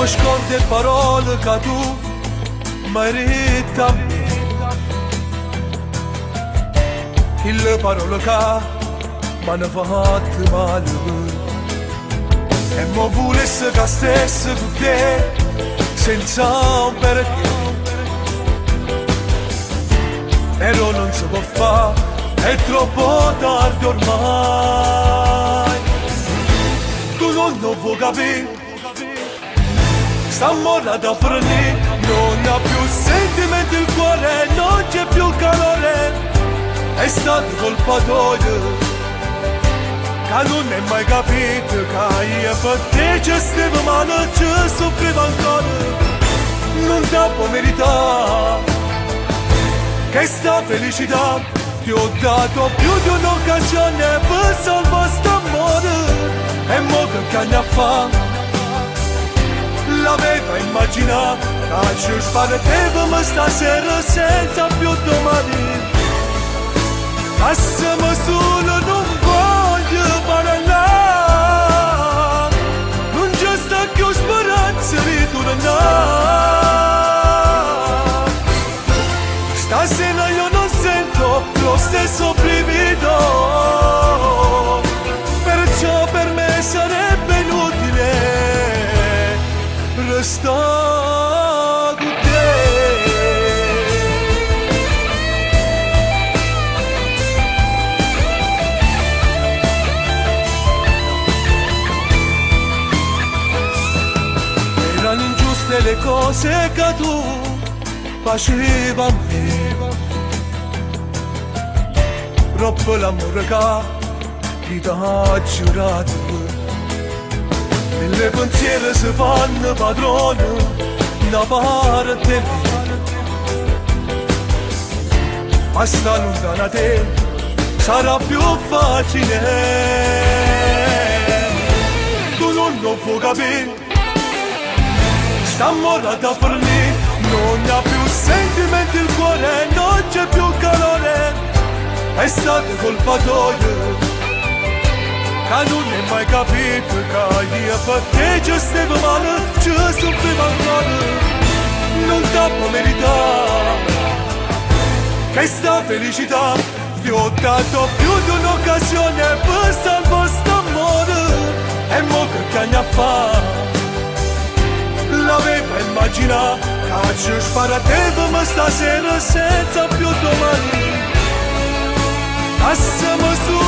scordi parole che tu meriti a me. Le parole che mi hanno fatto male. E mo volessi che stessi con te senza un perché. Però non si può fare, è troppo tardi ormai. Tu non lo vuoi capire, sta morta da fornire. Non ha più sentimenti il cuore, non c'è più calore. È stato colpa tua, che non hai mai capito che io per te ci stavo male, ci soffrivo ancora. Non ti può meritare che sta felicità. Ti ho dato più di un'occasione per salvare st'amore. E mo che anni fa l'aveva immaginato che ci spartevamo stasera senza più domani. Lasciami solo, non voglio parlare, non c'è sta più speranza di tornare. Stasera io non sento lo stesso brivido, perciò per me sarebbe inutile restare con te. Erano ingiuste le cose che tu facevi a me, troppo l'amore che ti ha giurato. Mille pensieri si fanno padrone da parte mia, ma sta lontana da te sarà più facile. Tu non lo puoi capire, sta morta da fornire. Non ha più sentimenti il cuore, non c'è più calore. È stata colpa tua, che non hai mai capito che io per te ci stavo male, ci soffrivo ancora. Non ti può meritare che sta felicità. Ti ho dato più di un'occasione per salvare st'amore. E mo che anni fa l'aveva immaginato che ci sparatevamo stasera senza più domani. Lasciami su